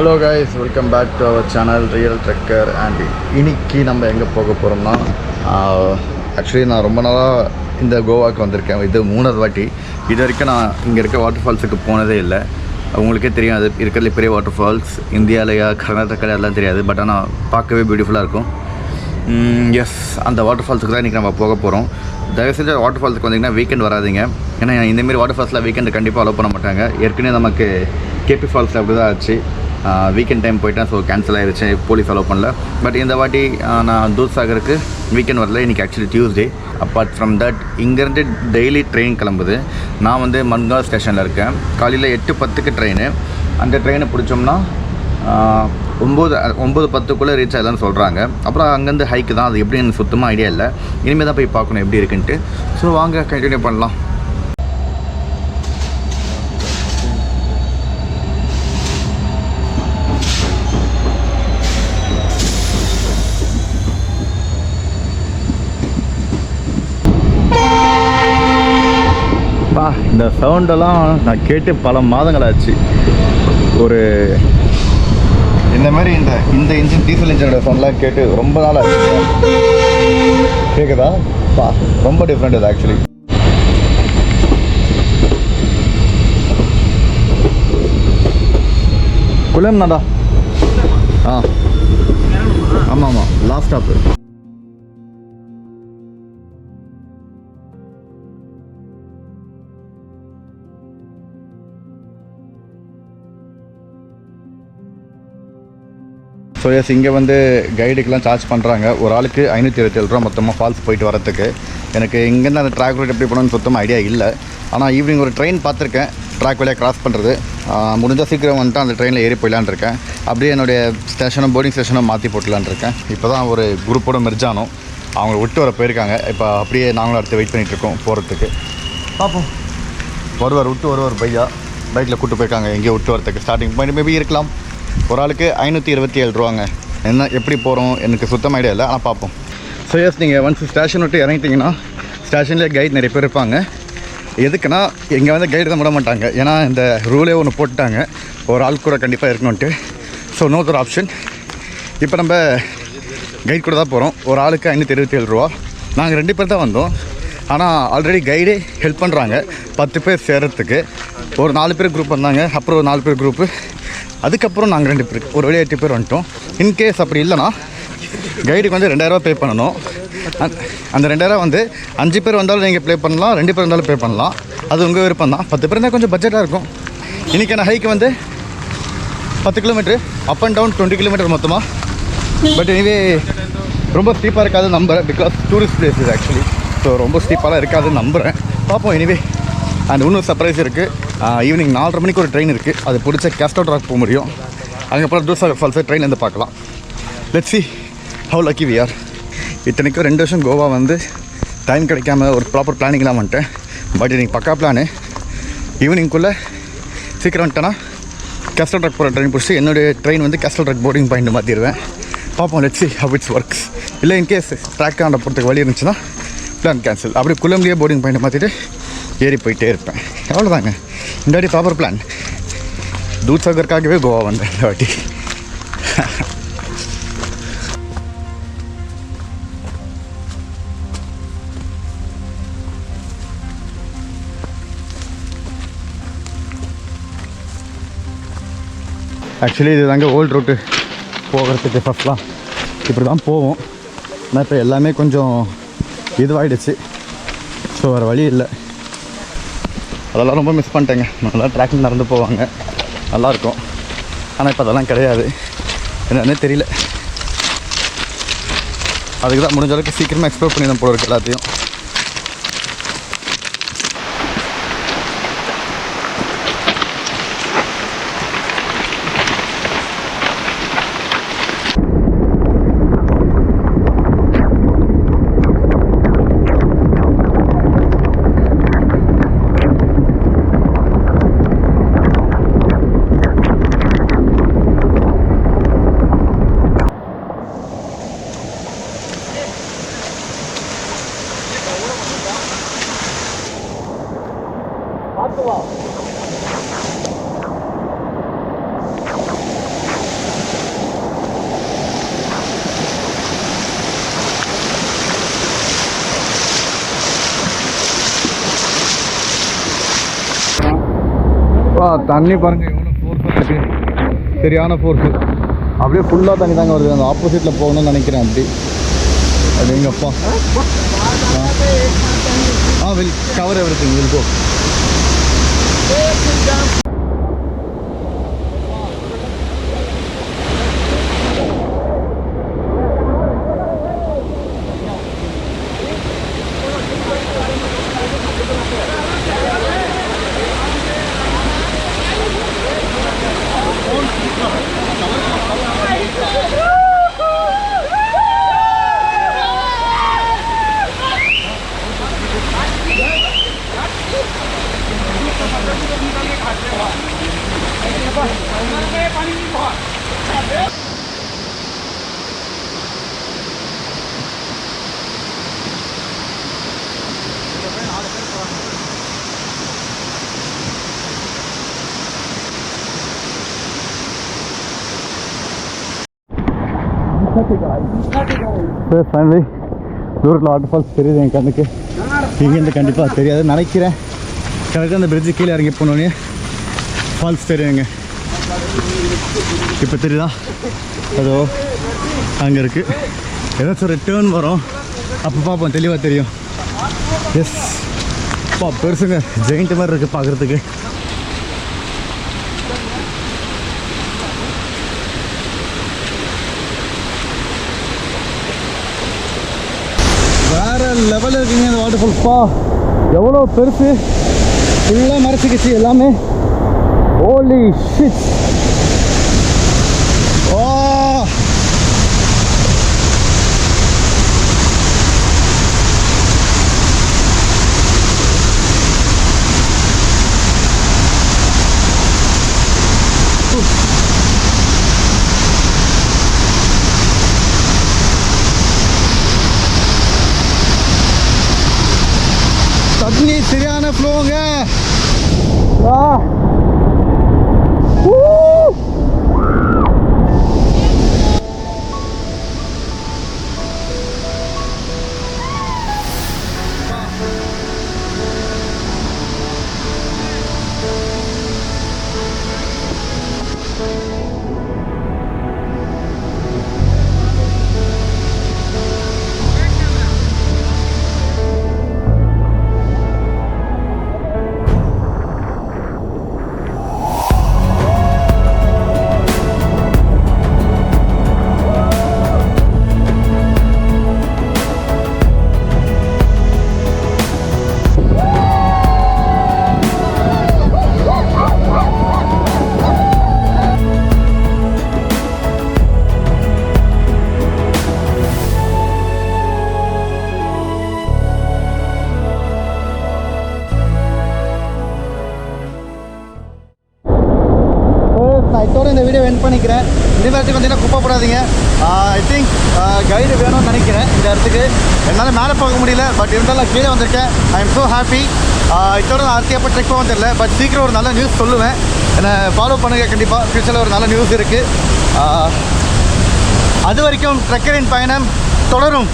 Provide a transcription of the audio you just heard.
Hello guys, welcome back to our channel real trekker. And இன்னைக்கு நம்ம எங்கே போக போகிறோம்னா, ஆக்சுவலி நான் ரொம்ப நாளாக இந்த கோவாவுக்கு வந்திருக்கேன். இது 3வது வாட்டி. இது வரைக்கும் நான் இங்கே இருக்க வாட்டர் ஃபால்ஸுக்கு போனதே இல்லை. உங்களுக்கே தெரியும், அது இருக்கிறதுல பெரிய வாட்டர் ஃபால்ஸ் இந்தியாவிலையா கர்நாடகாவில் எல்லாம் தெரியாது. பட் ஆனால் பார்க்கவே பியூட்டிஃபுல்லாக இருக்கும். எஸ், அந்த வாட்டர் ஃபால்ஸுக்கு தான் இன்றைக்கி நம்ம போக போகிறோம். தயவு செஞ்சு வாட்டர் ஃபால்ஸுக்கு வந்தீங்கன்னா வீக்கெண்ட் வராதிங்க. ஏன்னா இந்தமாரி வாட்டர் ஃபால்ஸில் வீக்கெண்டு கண்டிப்பாக அலோவ் பண்ண மாட்டாங்க. ஏற்கனவே நமக்கு கேபி ஃபால்ஸில் அப்படி தான் ஆச்சு. வீக்கெண்ட் டைம் போயிட்டேன், ஸோ கேன்சல் ஆகிடுச்சு, போலீஸ் அலோவ் பண்ணல. பட் இந்த வாட்டி நான் தூத்சாகருக்கு வீக்கெண்ட் வரல. இன்றைக்கி actually Tuesday. Apart from that, இங்கேருந்து டெய்லி ட்ரெயின் கிளம்புது. நான் வந்து மன்காவ் ஸ்டேஷனில் இருக்கேன். காலையில் 8:10க்கு ட்ரெயின். அந்த ட்ரெயினை பிடிச்சோம்னா 9:10க்குள்ளே ரீச் ஆகலான்னு சொல்கிறாங்க. அப்புறம் அங்கேருந்து ஹைக்கு தான். அது எப்படி எனக்கு சுத்தமாக ஐடியா இல்லை. இனிமேல் தான் போய் பார்க்கணும் எப்படி இருக்குன்ட்டு. ஸோ வாங்க கண்டினியூ பண்ணலாம். இந்த சவுண்டெல்லாம் நான் கேட்டு பல மாதங்கள் ஆச்சு. ஒரு இந்த மாதிரி இந்த இன்ஜின் டீசல் இன்ஜினோட சவுண்ட்லாம் கேட்டு ரொம்ப நாள் ஆச்சு. கேட்குதா? ரொம்ப டிஃப்ரெண்ட் இது ஆக்சுவலி. குளம்னாடா. ஆமாம் ஆமாம், லாஸ்ட் ஸ்டாப்பு. ஸோ எஸ், இங்கே வந்து கைடுக்கெலாம் சார்ஜ் பண்ணுறாங்க. ஒரு ஆளுக்கு 527 ரூபா மொத்தமாக ஃபால்ஸ் போயிட்டு வரத்துக்கு. எனக்கு இங்கேருந்து அந்த ட்ராக் ரூட் எப்படி போகணுன்னு சுத்தமாக ஐடியா இல்லை. ஆனால் ஈவினிங் ஒரு ட்ரெயின் பார்த்துருக்கேன், ட்ராக் வழியாக கிராஸ் பண்ணுறது. முடிஞ்சால் சீக்கிரம் வந்துட்டு அந்த ட்ரெயினில் ஏறி போயிடலான் இருக்கேன். அப்படியே என்னுடைய ஸ்டேஷனும் போர்டிங் ஸ்டேஷனும் மாற்றி போட்டலான் இருக்கேன். இப்போ தான் ஒரு குரூப்போட மெர்ஜானோம், அவங்கள விட்டு வர போயிருக்காங்க. இப்போ அப்படியே நாங்களும் அடுத்து வெயிட் பண்ணிகிட்ருக்கோம் போகிறதுக்கு. பார்ப்போம், விட்டு வருவார் பையா. பைக்கில் கூப்பிட்டு போயிருக்காங்க எங்கேயோ விட்டு வரத்துக்கு. ஸ்டார்டிங் பாயிண்ட் மேபி இருக்கலாம். ஒரு ஆளுக்கு 527 ரூபாங்க. என்ன எப்படி போகிறோம் எனக்கு சுத்தமாக ஐடியா இல்லை, ஆனால் பார்ப்போம். ஸோ எஸ், நீங்கள் ஒன்ஸ் ஸ்டேஷன் விட்டு இறங்கிட்டிங்கன்னா ஸ்டேஷன்லேயே கைடு நிறைய பேர் இருப்பாங்க. எதுக்குன்னா இங்கே வந்து கைடு தான் விட மாட்டாங்க. ஏன்னா இந்த ரூலே ஒன்று போட்டுட்டாங்க, ஒரு ஆள் கூட கண்டிப்பாக இருக்கணுன்ட்டு. So no other option. இப்போ நம்ம கைடு கூட தான் போகிறோம். ஒரு ஆளுக்கு 527 ரூபா. நாங்கள் 2 பேர் தான் வந்தோம். ஆனால் ஆல்ரெடி கைடே ஹெல்ப் பண்ணுறாங்க 10 பேர் சேர்கிறதுக்கு. ஒரு 4 பேர் குரூப் வந்தாங்க, அப்புறம் ஒரு 4 பேர் குரூப்பு, அதுக்கப்புறம் நாங்கள் 2 பேர், ஒரு வழியாக 8 பேர் வந்துட்டோம். இன்கேஸ் அப்படி இல்லைனா கைடுக்கு வந்து 2000 ரூபா பே பண்ணணும். அந்த 2000 வந்து 5 பேர் வந்தாலும் நீங்கள் ப்ளே பண்ணலாம், 2 பேர் வந்தாலும் பே பண்ணலாம். அது உங்கள் விருப்பம் தான். 10 பேர் இருந்தால் கொஞ்சம் பட்ஜெட்டாக இருக்கும். இன்றைக்கான ஹைக்கு வந்து 10 kilometre, up and down 20 kilometre மொத்தமாக. பட் எனிவே ரொம்ப ஸ்டீப்பாக இருக்காது நம்புகிறேன், பிகாஸ் டூரிஸ்ட் பிளேஸ் இது ஆக்சுவலி. ஸோ ரொம்ப ஸ்டீப்பாலாம் இருக்காதுன்னு நம்புகிறேன். பார்ப்போம். எனிவே அண்ட் இன்னும் சர்ப்ரைஸ் இருக்குது. ஈவினிங் 4:30 மணிக்கு ஒரு ட்ரெயின் இருக்குது. அது பிடிச்ச கேஸ்டோ ட்ராக் போக முடியும். அதுக்கப்புறம் தூத்சாகர் ஃபால்ஸை ட்ரெயின்லேருந்து பார்க்கலாம். Let's see how lucky we are. இத்தனைக்கும் 2 வருஷம் கோவா வந்து டைம் கிடைக்காம ஒரு ப்ராப்பர் பிளானிங்லாம் வந்துட்டேன். பட் இன்றைக்கி பக்கா பிளானு. ஈவினிங்குள்ளே சீக்கிரம் வந்துட்டேன்னா கேஸ்டோ ட்ராக் போகிற ட்ரெயின் பிடிச்சி என்னுடைய ட்ரெயின் வந்து கேஸ்டோ ட்ராக் போர்டிங் பாயிண்ட் மாற்றிடுவேன். பார்ப்போம். Let's see how it's works. இல்லை இன்கேஸ் ட்ராக் ஆண்ட போகிறதுக்கு வழி இருந்துச்சுன்னா பிளான் கேன்சல். அப்படி குளம்லேயே போர்டிங் பாயிண்ட் மாற்றிட்டு ஏறி போயிட்டே இருப்பேன். எவ்வளோதாங்க இந்த வாட்டி ப்ராப்பர் பிளான். தூத்சாகருக்காகவே கோவா வந்தேன் இந்த வாட்டி. ஆக்சுவலி இது தாங்க ஓல்டு ரூட்டு போகிறதுக்கு. ஃபஸ்ட்லாம் இப்படி தான் போவோம். ஆனால் இப்போ எல்லாமே கொஞ்சம் இதுவாகிடுச்சு. ஸோ வேறு வழி இல்லை. அதெல்லாம் ரொம்ப மிஸ் பண்ணிட்டேங்க. நல்லா ட்ராக்கில் நடந்து போவாங்க, நல்லாயிருக்கும். ஆனால் இப்போ அதெல்லாம் கிடையாது. என்னன்னே தெரியல. அதுக்கு தான் முடிஞ்ச அளவுக்கு சீக்கிரமாக எக்ஸ்ப்ளோர் பண்ணி தான் போல இருக்குது எல்லாத்தையும். வா தண்ணி பாருங்கள் எவ்வளோ ஃபோர்ஸாக இருக்குது, சரியான ஃபோர்ஸு. அப்படியே ஃபுல்லாக தண்ணி தாங்க வருது. அந்த ஆப்போசிட்டில் போகணும்னு நினைக்கிறேன். அப்படி அப்படிங்கப்பா. Will cover everything, will go. Finally தூரத்தில் வாட்டர் ஃபால்ஸ் தெரியுது என் கண்ணுக்கு. இங்கேருந்து கண்டிப்பாக தெரியாது நினைக்கிறேன். கரெக்டாக அந்த பிரிட்ஜு கீழே இறங்கி போனோடனே ஃபால்ஸ் தெரியுங்க. இப்போ தெரியுதா? அதோ அங்கே இருக்குது. ஏதாச்சும் ஒரு டேர்ன் வரும், அப்போ பார்ப்போம், தெளிவாக தெரியும். எஸ் பா, பெருசுங்க, ஜெயிண்ட் மாதிரி இருக்குது பார்க்குறதுக்கு. வேறு லெவலில் இருக்குங்க இந்த வாட்டர் ஃபால்ஸ்ப்பா. எவ்வளோ பெருசு, ஃபுல்லாக மறைச்சிக்கிச்சு எல்லாமே. Holy shit. ஓ தண்ணி சரியான ஃப்ளோங்க. வா இதோட இந்த வீடியோ எண்ட் பண்ணிக்கிறேன். இந்த இடத்துக்கு வந்தீங்கன்னா குப்பை போடாதீங்க. ஐ திங்க் கைடு வேணும்னு நினைக்கிறேன் இந்த இடத்துக்கு. என்னால் மேலே போக முடியல, பட் இருந்தாலும் நான் கீழே வந்திருக்கேன். I am so happy. இதோட நான் அடுத்து எப்போ ட்ரெக் போகவும் தெரியல, பட் சீக்கிரம் ஒரு நல்ல நியூஸ் சொல்லுவேன். என்னை ஃபாலோ பண்ணுங்கள் கண்டிப்பாக. ஃபியூச்சரில் ஒரு நல்ல நியூஸ் இருக்குது. அது வரைக்கும் ட்ரெக்கரின் பயணம் தொடரும்.